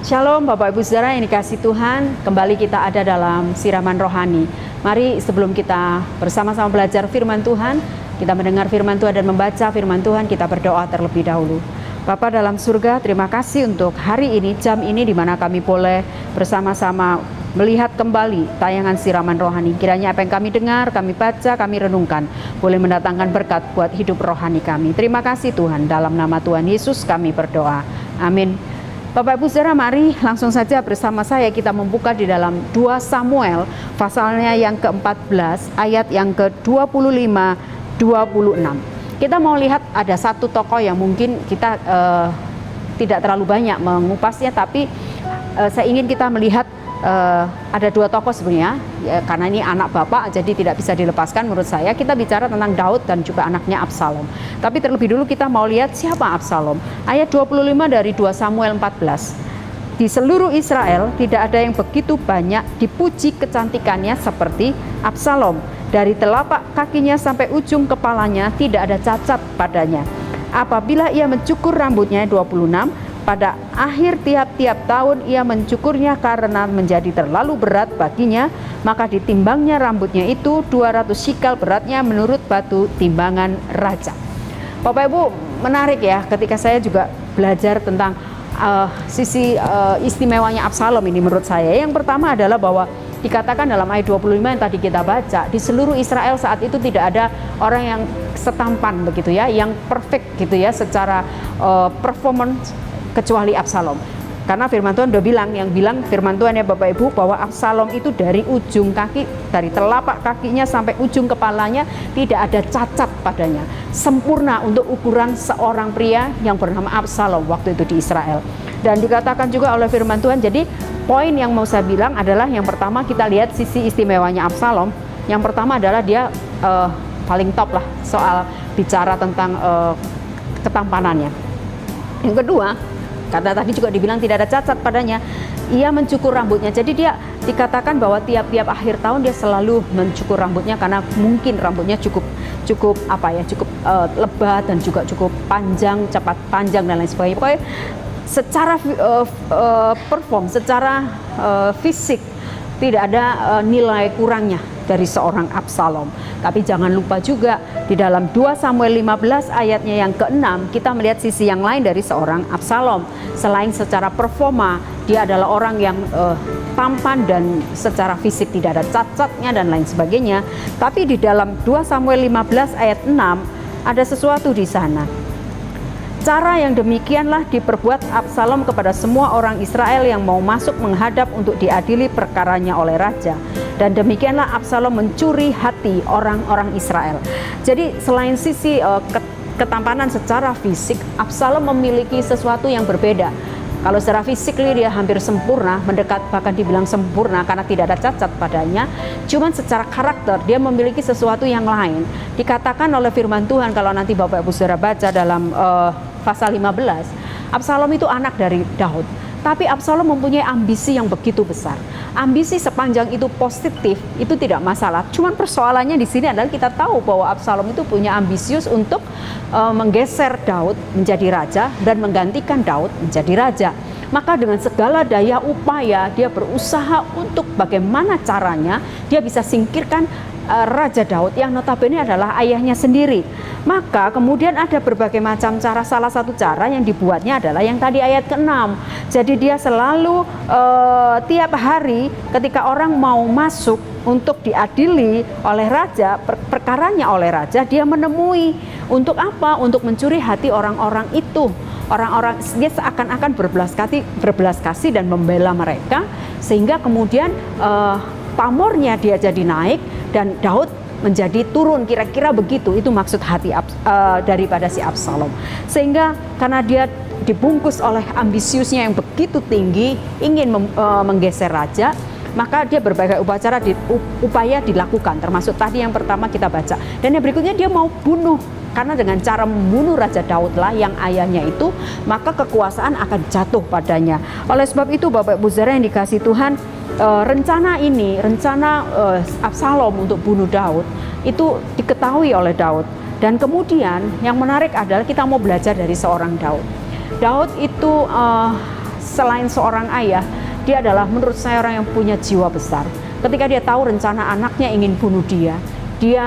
Shalom Bapak Ibu Saudara yang dikasihi Tuhan, kembali kita ada dalam siraman rohani. Mari sebelum kita bersama-sama belajar firman Tuhan, kita mendengar firman Tuhan dan membaca firman Tuhan, kita berdoa terlebih dahulu. Bapa dalam surga, terima kasih untuk hari ini, jam ini di mana kami boleh bersama-sama melihat kembali tayangan siraman rohani. Kiranya apa yang kami dengar, kami baca, kami renungkan, boleh mendatangkan berkat buat hidup rohani kami. Terima kasih Tuhan, dalam nama Tuhan Yesus kami berdoa. Amin. Bapak Ibu Saudara, mari langsung saja bersama saya kita membuka di dalam 2 Samuel pasalnya yang ke-14 ayat yang ke-25-26. Kita mau lihat ada satu tokoh yang mungkin kita tidak terlalu banyak mengupasnya, tapi saya ingin kita melihat ada dua tokoh sebenarnya ya, karena ini anak bapak jadi tidak bisa dilepaskan menurut saya. Kita bicara tentang Daud dan juga anaknya Absalom. Tapi terlebih dulu kita mau lihat siapa Absalom. Ayat 25 dari 2 Samuel 14. Di seluruh Israel tidak ada yang begitu banyak dipuji kecantikannya seperti Absalom. Dari telapak kakinya sampai ujung kepalanya tidak ada cacat padanya. Apabila ia mencukur rambutnya, 26, pada akhir tiap-tiap tahun ia mencukurnya karena menjadi terlalu berat baginya, maka ditimbangnya rambutnya itu 200 shikal beratnya menurut batu timbangan raja. Bapak Ibu, menarik ya ketika saya juga belajar tentang sisi istimewanya Absalom ini menurut saya. Yang pertama adalah bahwa dikatakan dalam ayat 25 yang tadi kita baca, di seluruh Israel saat itu tidak ada orang yang setampan begitu ya, yang perfect gitu ya secara performance kecuali Absalom. Karena firman Tuhan udah bilang, yang bilang firman Tuhan ya Bapak Ibu, bahwa Absalom itu dari ujung kaki, dari telapak kakinya sampai ujung kepalanya tidak ada cacat padanya. Sempurna untuk ukuran seorang pria yang bernama Absalom waktu itu di Israel. Dan dikatakan juga oleh firman Tuhan, jadi poin yang mau saya bilang adalah yang pertama kita lihat sisi istimewanya Absalom. Yang pertama adalah dia paling top lah soal bicara tentang ketampanannya. Yang kedua, karena tadi juga dibilang tidak ada cacat padanya, ia mencukur rambutnya. Jadi dia dikatakan bahwa tiap-tiap akhir tahun dia selalu mencukur rambutnya karena mungkin rambutnya cukup lebat dan juga cukup panjang, cepat panjang dan lain sebagainya. Pokoknya secara perform, secara fisik tidak ada nilai kurangnya dari seorang Absalom. Tapi jangan lupa juga di dalam 2 Samuel 15 ayatnya yang ke-6 kita melihat sisi yang lain dari seorang Absalom. Selain secara performa, dia adalah orang yang tampan dan secara fisik tidak ada cacatnya dan lain sebagainya. Tapi di dalam 2 Samuel 15 ayat 6 ada sesuatu di sana. Cara yang demikianlah diperbuat Absalom kepada semua orang Israel yang mau masuk menghadap untuk diadili perkaranya oleh raja. Dan demikianlah Absalom mencuri hati orang-orang Israel. Jadi selain sisi ketampanan secara fisik, Absalom memiliki sesuatu yang berbeda. Kalau secara fisik dia hampir sempurna, mendekat bahkan dibilang sempurna karena tidak ada cacat padanya. Cuman secara karakter dia memiliki sesuatu yang lain. Dikatakan oleh firman Tuhan kalau nanti Bapak Ibu Saudara baca dalam pasal 15, Absalom itu anak dari Daud. Tapi Absalom mempunyai ambisi yang begitu besar. Ambisi sepanjang itu positif, itu tidak masalah. Cuman persoalannya di sini adalah kita tahu bahwa Absalom itu punya ambisius untuk menggeser Daud menjadi raja dan menggantikan Daud menjadi raja. Maka dengan segala daya upaya dia berusaha untuk bagaimana caranya dia bisa singkirkan Raja Daud yang notabene adalah ayahnya sendiri. Maka kemudian ada berbagai macam cara. Salah satu cara yang dibuatnya adalah yang tadi ayat ke-6. Jadi dia selalu tiap hari ketika orang mau masuk untuk diadili oleh raja, perkaranya oleh raja, dia menemui untuk apa? Untuk mencuri hati orang-orang itu. Orang-orang dia seakan-akan berbelas kasih dan membela mereka, sehingga kemudian pamornya dia jadi naik dan Daud menjadi turun, kira-kira begitu. Itu maksud hati daripada si Absalom. Sehingga karena dia dibungkus oleh ambisiusnya yang begitu tinggi, ingin menggeser raja, maka dia berbagai upaya dilakukan, termasuk tadi yang pertama kita baca. Dan yang berikutnya dia mau bunuh, karena dengan cara membunuh Raja Daud lah yang ayahnya itu, maka kekuasaan akan jatuh padanya. Oleh sebab itu Bapak Ibu Saudara yang dikasihi Tuhan, rencana Absalom untuk bunuh Daud itu diketahui oleh Daud. Dan kemudian yang menarik adalah kita mau belajar dari seorang Daud. Daud itu selain seorang ayah, dia adalah menurut saya orang yang punya jiwa besar. Ketika dia tahu rencana anaknya ingin bunuh dia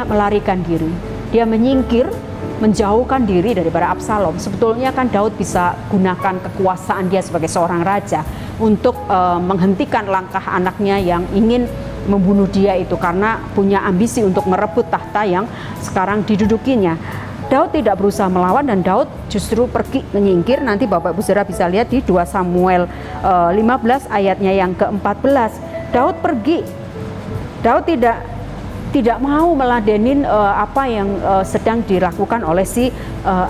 melarikan diri, dia menyingkir, menjauhkan diri daripada Absalom. Sebetulnya kan Daud bisa gunakan kekuasaan dia sebagai seorang raja untuk menghentikan langkah anaknya yang ingin membunuh dia itu, karena punya ambisi untuk merebut tahta yang sekarang didudukinya. Daud tidak berusaha melawan dan Daud justru pergi menyingkir. Nanti Bapak Ibu Saudara bisa lihat di 2 Samuel 15 ayatnya yang ke-14. Daud pergi. Daud tidak mau meladenin apa yang sedang dilakukan oleh si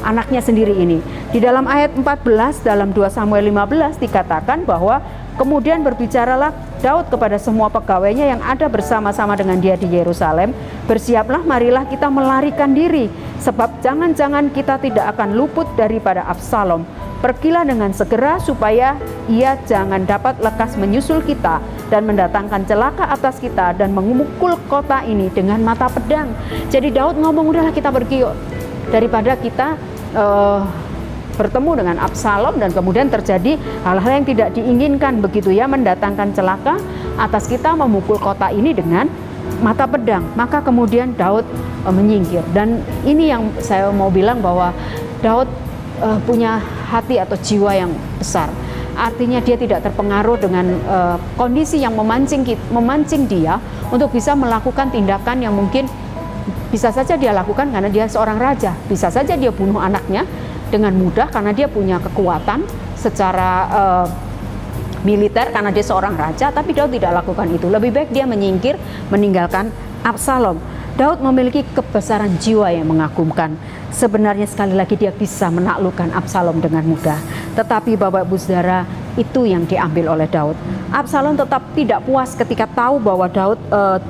anaknya sendiri ini. Di dalam ayat 14 dalam 2 Samuel 15 dikatakan bahwa kemudian berbicaralah Daud kepada semua pegawainya yang ada bersama-sama dengan dia di Yerusalem, bersiaplah, marilah kita melarikan diri, sebab jangan-jangan kita tidak akan luput daripada Absalom. Pergilah dengan segera supaya ia jangan dapat lekas menyusul kita dan mendatangkan celaka atas kita dan memukul kota ini dengan mata pedang. Jadi Daud ngomong, udahlah kita pergi yuk, daripada kita bertemu dengan Absalom dan kemudian terjadi hal-hal yang tidak diinginkan, begitu ya, mendatangkan celaka atas kita, memukul kota ini dengan mata pedang. Maka kemudian Daud menyingkir. Dan ini yang saya mau bilang bahwa Daud punya hati atau jiwa yang besar. Artinya dia tidak terpengaruh dengan kondisi yang memancing dia untuk bisa melakukan tindakan yang mungkin bisa saja dia lakukan karena dia seorang raja. Bisa saja dia bunuh anaknya dengan mudah karena dia punya kekuatan secara militer karena dia seorang raja, tapi Daud tidak lakukan itu. Lebih baik dia menyingkir, meninggalkan Absalom. Daud memiliki kebesaran jiwa yang mengagumkan. Sebenarnya sekali lagi dia bisa menaklukkan Absalom dengan mudah. Tetapi Bapak Ibu Saudara, itu yang diambil oleh Daud. Absalom tetap tidak puas ketika tahu bahwa Daud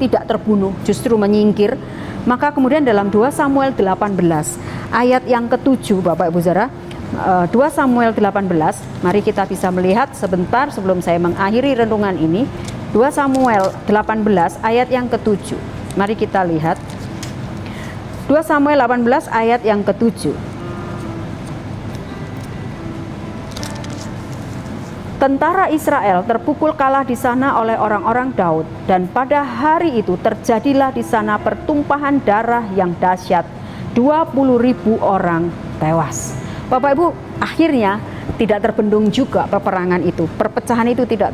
tidak terbunuh, justru menyingkir. Maka kemudian dalam 2 Samuel 18 ayat yang ke-7 Bapak Ibu Saudara, 2 Samuel 18, mari kita bisa melihat sebentar sebelum saya mengakhiri renungan ini. 2 Samuel 18 ayat yang ke-7. Mari kita lihat 2 Samuel 18 ayat yang ke-7. Tentara Israel terpukul kalah di sana oleh orang-orang Daud, dan pada hari itu terjadilah di sana pertumpahan darah yang dahsyat. 20.000 orang tewas. Bapak Ibu, akhirnya tidak terbendung juga peperangan itu, perpecahan itu tidak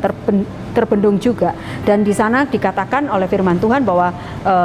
terbendung juga. Dan di sana dikatakan oleh firman Tuhan bahwa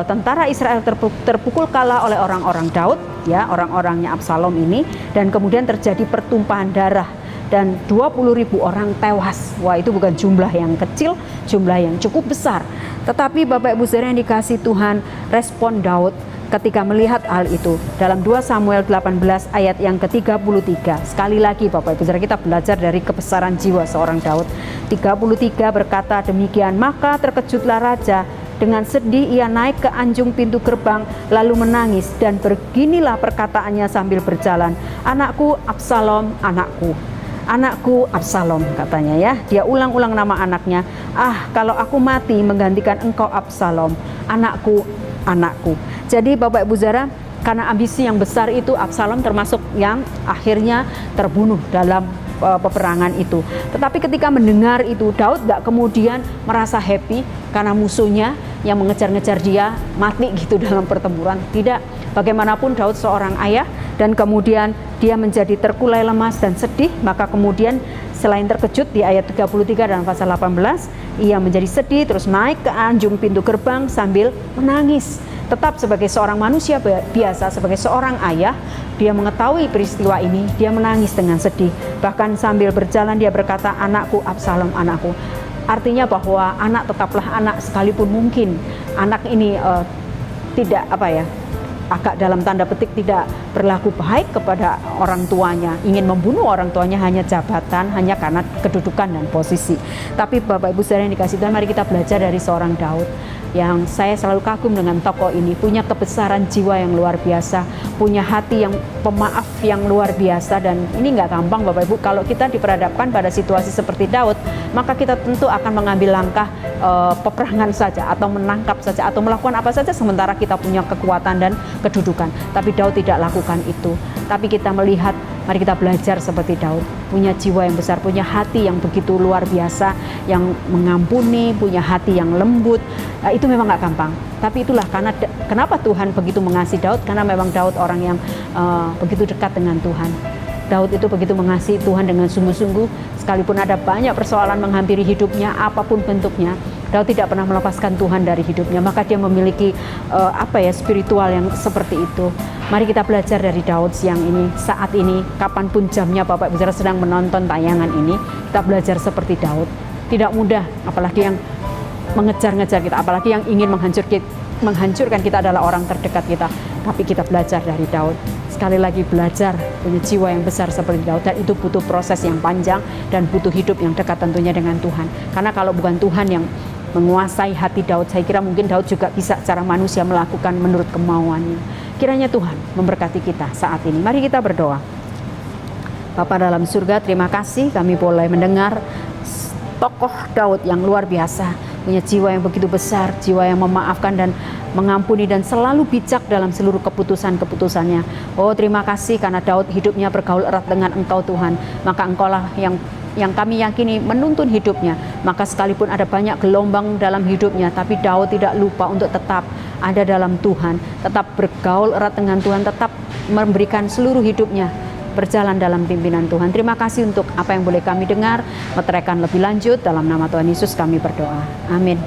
tentara Israel terpukul kalah oleh orang-orang Daud, ya, orang-orangnya Absalom ini, dan kemudian terjadi pertumpahan darah dan 20.000 orang tewas. Wah, itu bukan jumlah yang kecil, jumlah yang cukup besar. Tetapi Bapak Ibu Saudara yang dikasihi Tuhan, respon Daud ketika melihat hal itu dalam 2 Samuel 18 ayat yang ke-33. Sekali lagi Bapak Ibu Saudara, kita belajar dari kebesaran jiwa seorang Daud. 33 berkata demikian, maka terkejutlah raja, dengan sedih ia naik ke anjung pintu gerbang lalu menangis, dan beginilah perkataannya sambil berjalan, anakku Absalom, anakku. Anakku Absalom, katanya ya. Dia ulang-ulang nama anaknya. Ah, kalau aku mati menggantikan engkau Absalom, anakku, anakku. Jadi Bapak Ibu Saudara, karena ambisi yang besar itu, Absalom termasuk yang akhirnya terbunuh dalam peperangan itu. Tetapi ketika mendengar itu, Daud gak kemudian merasa happy karena musuhnya yang mengejar-ngejar dia mati gitu dalam pertempuran. Tidak, bagaimanapun Daud seorang ayah, dan kemudian dia menjadi terkulai lemas dan sedih. Maka kemudian selain terkejut di ayat 33 dan pasal 18, ia menjadi sedih, terus naik ke anjung pintu gerbang sambil menangis. Tetap sebagai seorang manusia biasa, sebagai seorang ayah, dia mengetahui peristiwa ini, dia menangis dengan sedih. Bahkan sambil berjalan dia berkata, anakku Absalom, anakku. Artinya bahwa anak tetaplah anak, sekalipun mungkin anak ini tidak agak dalam tanda petik tidak berlaku baik kepada orang tuanya, ingin membunuh orang tuanya hanya jabatan, hanya karena kedudukan dan posisi. Tapi Bapak Ibu Saudara yang dikasihi Tuhan, mari kita belajar dari seorang Daud yang saya selalu kagum dengan tokoh ini. Punya kebesaran jiwa yang luar biasa, punya hati yang pemaaf yang luar biasa. Dan ini nggak gampang Bapak Ibu. Kalau kita diperhadapkan pada situasi seperti Daud, maka kita tentu akan mengambil langkah peperangan saja, atau menangkap saja, atau melakukan apa saja sementara kita punya kekuatan dan kedudukan. Tapi Daud tidak lakukan itu. Tapi kita melihat Mari kita belajar seperti Daud, punya jiwa yang besar, punya hati yang begitu luar biasa, yang mengampuni, punya hati yang lembut. Itu memang gak gampang, tapi itulah kenapa Tuhan begitu mengasihi Daud, karena memang Daud orang yang begitu dekat dengan Tuhan. Daud itu begitu mengasihi Tuhan dengan sungguh-sungguh, sekalipun ada banyak persoalan menghampiri hidupnya, apapun bentuknya, Daud tidak pernah melepaskan Tuhan dari hidupnya. Maka dia memiliki spiritual yang seperti itu. Mari kita belajar dari Daud siang ini, saat ini, kapanpun jamnya Bapak Ibu Saudara sedang menonton tayangan ini, kita belajar seperti Daud. Tidak mudah, apalagi yang mengejar-ngejar kita, apalagi yang ingin menghancurkan kita adalah orang terdekat kita. Tapi kita belajar dari Daud. Sekali lagi belajar punya jiwa yang besar seperti Daud, dan itu butuh proses yang panjang dan butuh hidup yang dekat tentunya dengan Tuhan. Karena kalau bukan Tuhan yang menguasai hati Daud, saya kira mungkin Daud juga bisa secara manusia melakukan menurut kemauannya. Kiranya Tuhan memberkati kita saat ini. Mari kita berdoa. Bapa dalam surga, terima kasih kami boleh mendengar tokoh Daud yang luar biasa, punya jiwa yang begitu besar, jiwa yang memaafkan dan mengampuni dan selalu bijak dalam seluruh keputusan-keputusannya. Oh, terima kasih karena Daud hidupnya bergaul erat dengan Engkau Tuhan. Maka Engkaulah yang kami yakini menuntun hidupnya. Maka sekalipun ada banyak gelombang dalam hidupnya, tapi Daud tidak lupa untuk tetap ada dalam Tuhan, tetap bergaul erat dengan Tuhan, tetap memberikan seluruh hidupnya berjalan dalam pimpinan Tuhan. Terima kasih untuk apa yang boleh kami dengar. Meteraikan lebih lanjut, dalam nama Tuhan Yesus kami berdoa. Amin.